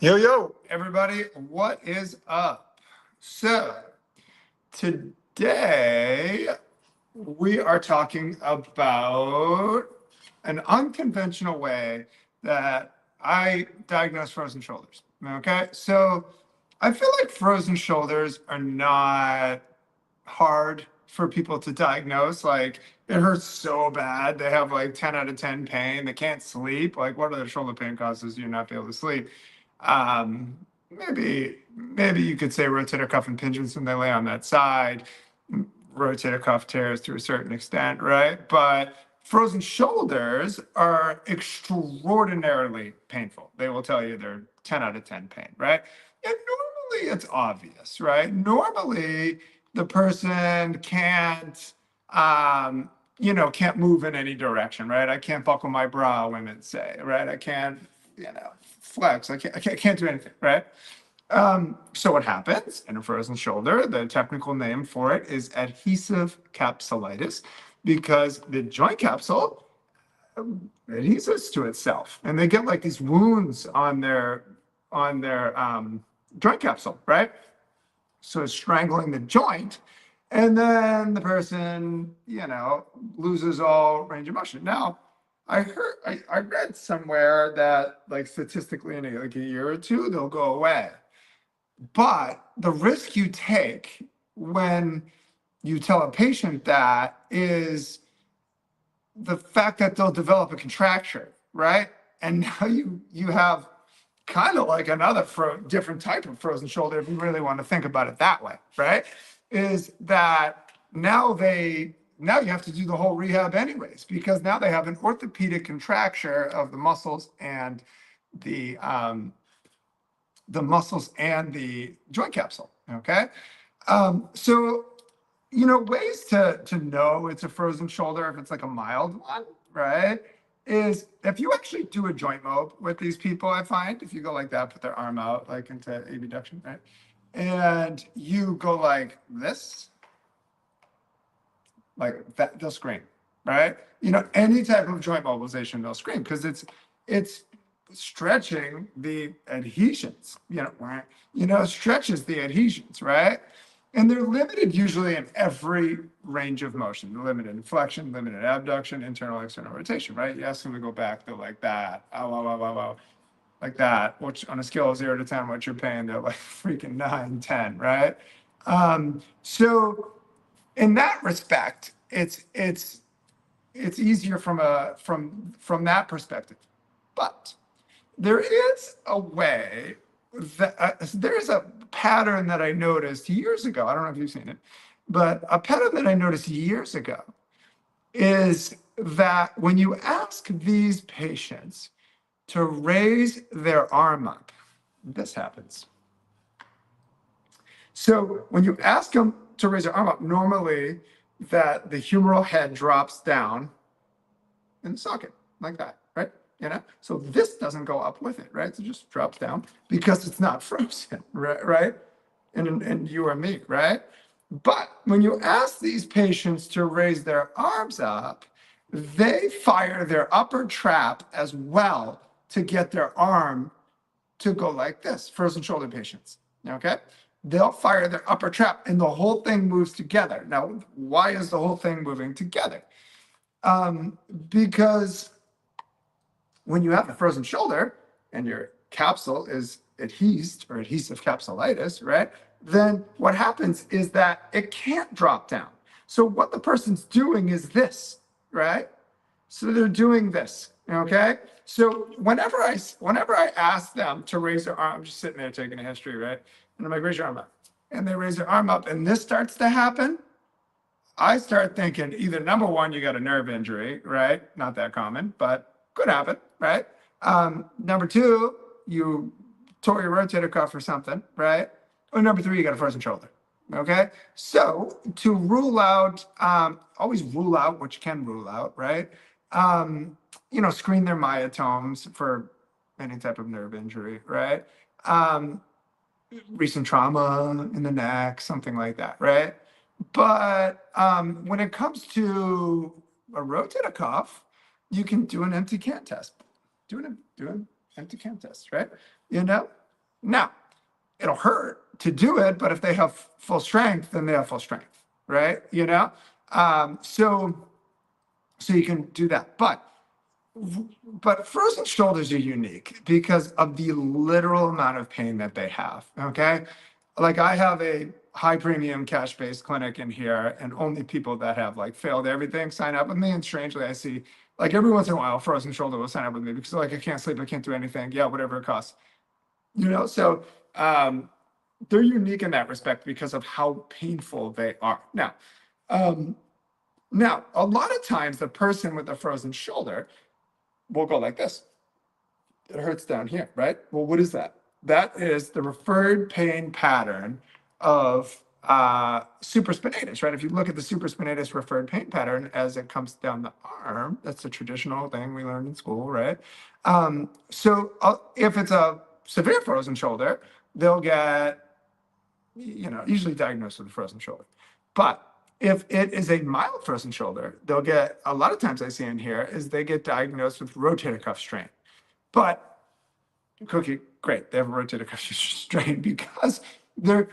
Yo, yo, everybody, what is up? So, today we are talking about an unconventional way that I diagnose frozen shoulders. Okay, so I feel like frozen shoulders are not hard for people to diagnose. Like, it hurts so bad. They have like 10 out of 10 pain. They can't sleep. Like, what are the shoulder pain causes you not be able to sleep? Maybe you could say rotator cuff impingements when they lay on that side, rotator cuff tears to a certain extent, right? But frozen shoulders are extraordinarily painful. They will tell you they're 10 out of 10 pain, right? And normally it's obvious, right? Normally the person can't move in any direction, right? I can't buckle my bra, women say, right? I can't, flex. I can't do anything, right? So what happens in a frozen shoulder, the technical name for it is adhesive capsulitis, because the joint capsule adheses to itself, and they get like these wounds on their joint capsule, right? So it's strangling the joint, and then the person, loses all range of motion. Now, I read somewhere that like statistically in like a year or two they'll go away. But the risk you take when you tell a patient that is the fact that they'll develop a contracture, right? And now you have kind of like another different type of frozen shoulder, if you really want to think about it that way, right? Is that now you have to do the whole rehab anyways, because now they have an orthopedic contracture of the muscles and the joint capsule. Okay. So, ways to know it's a frozen shoulder, if it's like a mild one, right? Is if you actually do a joint mob with these people, I find if you go like that, put their arm out like into abduction, right? And you go like this, like that, they'll scream, right? Any type of joint mobilization, they'll scream because it's stretching the adhesions, stretches the adhesions, right? And they're limited usually in every range of motion. They're limited in flexion, limited abduction, internal, external rotation, right? You ask them to go back, they're like that, ow, ow, ow, ow, ow, like that, which on a scale of 0 to 10, what you're paying, they're like freaking 9, 10, right? So in that respect, it's easier from that perspective. But there is a way that there's a pattern that I noticed years ago. I don't know if you've seen it, but a pattern that I noticed years ago is that when you ask these patients to raise their arm up, this happens. So when you ask them to raise their arm up, normally that the humeral head drops down in the socket like that, right? So this doesn't go up with it, right? So it just drops down because it's not frozen, right? And you or me, right? But when you ask these patients to raise their arms up, they fire their upper trap as well to get their arm to go like this. Frozen shoulder patients, okay? They'll fire their upper trap and the whole thing moves together. Now, why is the whole thing moving together? Because when you have a frozen shoulder and your capsule is adhesed or adhesive capsulitis, right? Then what happens is that it can't drop down. So what the person's doing is this, right? So they're doing this, okay? So whenever I ask them to raise their arm, I'm just sitting there taking a history, right? And I'm like, raise your arm up. And they raise their arm up and this starts to happen. I start thinking either number one, you got a nerve injury, right? Not that common, but could happen, right? Number two, you tore your rotator cuff or something, right? Or number three, you got a frozen shoulder. Okay. So to rule out, always rule out what you can rule out, right? Screen their myotomes for any type of nerve injury, right? Recent trauma in the neck, something like that, right? But when it comes to a rotator cuff, you can do an empty can test. Do an empty can test, right? Now, it'll hurt to do it, but if they have full strength, then they have full strength, right? So you can do that. But frozen shoulders are unique because of the literal amount of pain that they have. Okay. Like I have a high premium cash based clinic in here, and only people that have like failed everything sign up with me. And strangely, I see like every once in a while, frozen shoulder will sign up with me because like I can't sleep, I can't do anything. Yeah, whatever it costs. So they're unique in that respect because of how painful they are. Now, a lot of times the person with the frozen shoulder will go like this. It hurts down here, right? Well, what is that? That is the referred pain pattern of supraspinatus, right? If you look at the supraspinatus referred pain pattern as it comes down the arm, that's a traditional thing we learned in school, right? If it's a severe frozen shoulder, they'll get, usually diagnosed with a frozen shoulder. But if it is a mild frozen shoulder, they'll get, a lot of times I see in here, is they get diagnosed with rotator cuff strain. But Cookie, great, they have a rotator cuff strain because their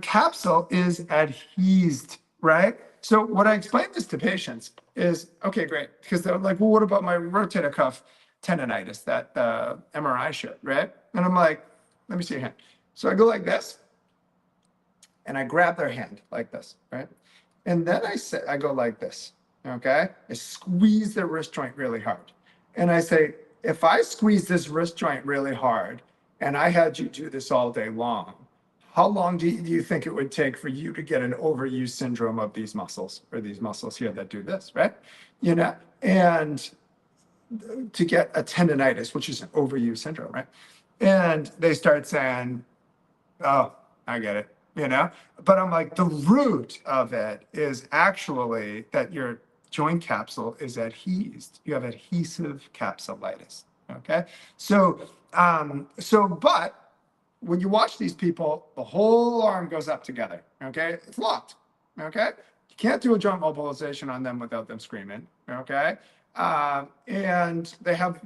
capsule is adhesed, right? So what I explain this to patients is, okay, great, because they're like, well, what about my rotator cuff tendonitis that the MRI showed, right? And I'm like, let me see your hand. So I go like this, and I grab their hand like this, right? And then I go like this, okay? I squeeze their wrist joint really hard. And I say, if I squeeze this wrist joint really hard and I had you do this all day long, how long do you think it would take for you to get an overuse syndrome of these muscles or these muscles here that do this, right? And to get a tendonitis, which is an overuse syndrome, right? And they start saying, oh, I get it, But I'm like, the root of it is actually that your joint capsule is adhesed. You have adhesive capsulitis. Okay. But when you watch these people, the whole arm goes up together. Okay. It's locked. Okay. You can't do a joint mobilization on them without them screaming. Okay. And they have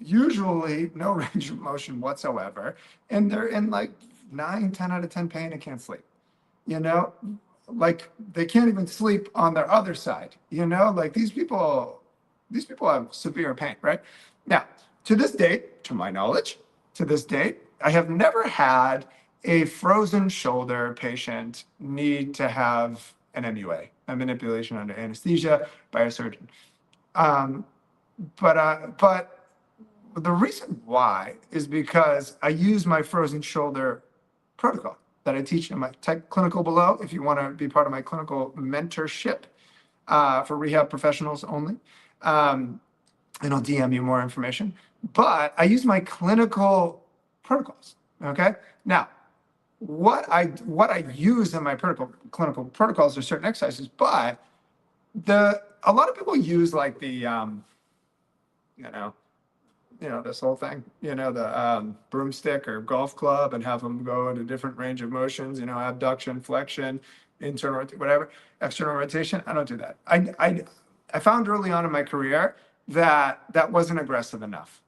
usually no range of motion whatsoever. And they're in like 9, 10 out of 10 pain and can't sleep. Like they can't even sleep on their other side, like these people have severe pain, right? Now, to this date, to my knowledge, I have never had a frozen shoulder patient need to have an MUA, a manipulation under anesthesia by a surgeon. But the reason why is because I use my frozen shoulder protocol that I teach in my tech clinical below. If you want to be part of my clinical mentorship for rehab professionals only, and I'll DM you more information. But I use my clinical protocols. Okay. Now, what I use in my clinical protocols are certain exercises, but a lot of people use like the this whole thing, the broomstick or golf club and have them go in a different range of motions, abduction, flexion, internal, whatever, external rotation. I don't do that. I found early on in my career that wasn't aggressive enough.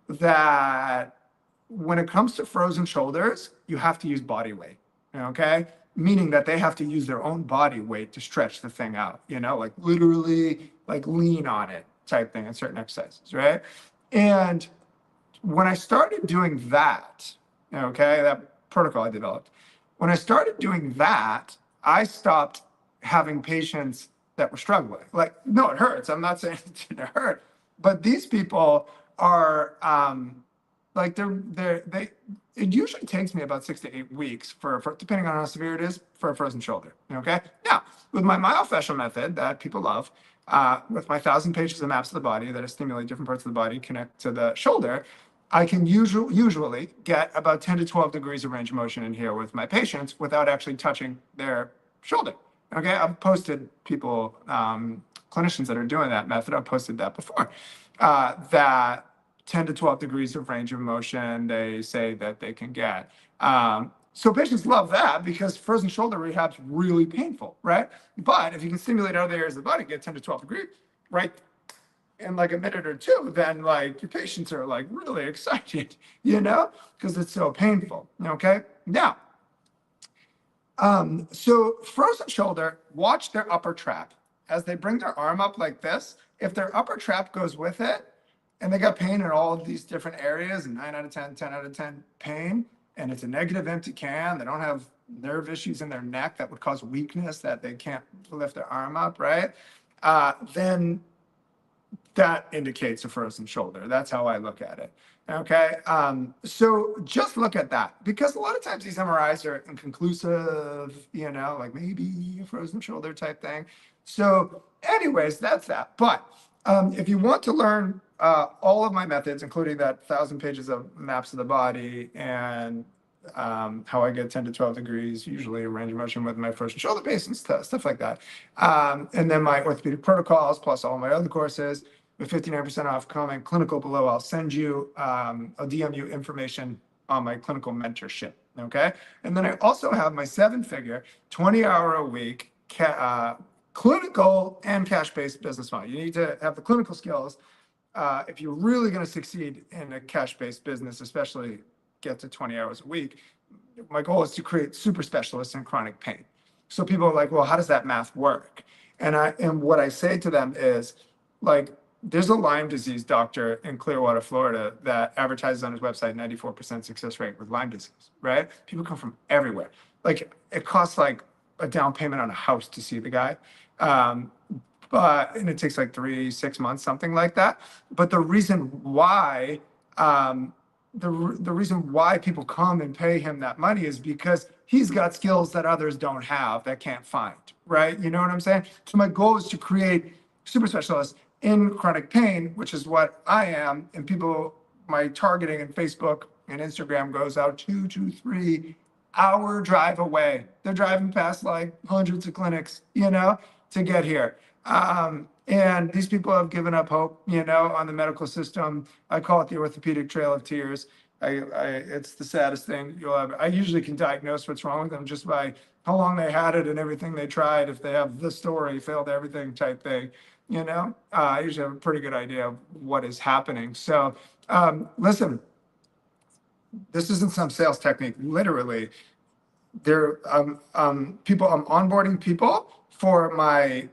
That when it comes to frozen shoulders, you have to use body weight, okay? Meaning that they have to use their own body weight to stretch the thing out, like literally like lean on it type thing in certain exercises, right? And when I started doing that, that protocol I developed, when I started doing that, I stopped having patients that were struggling. Like, no, it hurts. I'm not saying it didn't hurt, but these people are like it usually takes me about 6 to 8 weeks for depending on how severe it is for a frozen shoulder. Okay. Now, with my myofascial method that people love, with my 1,000 pages of maps of the body that stimulate different parts of the body, connect to the shoulder, I can usually get about 10 to 12 degrees of range of motion in here with my patients without actually touching their shoulder. Okay, I've posted people, clinicians that are doing that method, I've posted that before, that 10 to 12 degrees of range of motion they say that they can get. So patients love that because frozen shoulder rehab's really painful, right? But if you can stimulate other areas of the body, get 10 to 12 degrees, right? in like a minute or two, then like your patients are like really excited, you know, because it's so painful. Okay. Now, so frozen shoulder, watch their upper trap. As they bring their arm up like this, if their upper trap goes with it, and they got pain in all of these different areas, and 9 out of 10, 10 out of 10 pain, and it's a negative empty can, they don't have nerve issues in their neck that would cause weakness that they can't lift their arm up, right? Then that indicates a frozen shoulder. That's how I look at it. Okay. So just look at that, because a lot of times these MRIs are inconclusive, you know, like maybe a frozen shoulder type thing. So anyways, that's that. But if you want to learn all of my methods, including that 1,000 pages of maps of the body and how I get 10 to 12 degrees, usually a range of motion with my frozen shoulder base and stuff like that. And then my orthopedic protocols, plus all my other courses, with 59% off, comment clinical below. I'll send you, I'll DM you information on my clinical mentorship. Okay. And then I also have my 7-figure, 20-hour a week clinical and cash-based business model. You need to have the clinical skills if you're really going to succeed in a cash-based business, especially get to 20 hours a week. My goal is to create super specialists in chronic pain. So people are like, well, how does that math work? And what I say to them is, like, there's a Lyme disease doctor in Clearwater, Florida, that advertises on his website 94% success rate with Lyme disease, right? People come from everywhere. Like, it costs like a down payment on a house to see the guy. And it takes like 3-6 months, something like that. But the reason why, the reason why people come and pay him that money is because he's got skills that others don't have, that can't find, right? You know what I'm saying? So my goal is to create super specialists in chronic pain, which is what I am. And people, my targeting in Facebook and Instagram goes out 2 to 3 hour drive away. They're driving past like hundreds of clinics, you know, to get here. And these people have given up hope, you know, on the medical system. I call it the orthopedic trail of tears. It's the saddest thing you'll ever. I usually can diagnose what's wrong with them just by how long they had it and everything they tried. If they have the story, failed everything type thing, you know, I usually have a pretty good idea of what is happening. So, listen, this isn't some sales technique. Literally, there, people. I'm onboarding people for my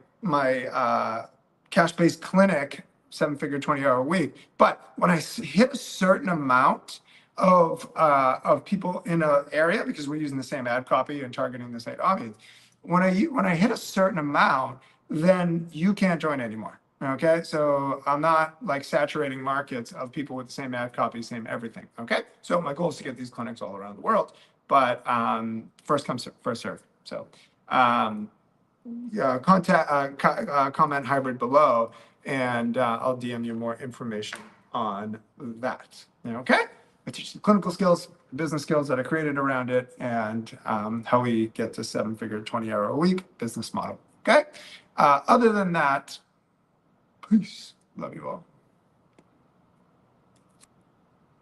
cash-based clinic, 7-figure, 20-hour a week. But when I hit a certain amount of people in an area, because we're using the same ad copy and targeting the same audience, when I hit a certain amount, then you can't join anymore. Okay, so I'm not like saturating markets of people with the same ad copy, same everything. Okay, so my goal is to get these clinics all around the world, but first come, first serve. So comment hybrid below, and I'll DM you more information on that. Okay, I teach the clinical skills, business skills that I created around it, and how we get to 7-figure, 20-hour a week business model. Okay, other than that, peace. Love you all.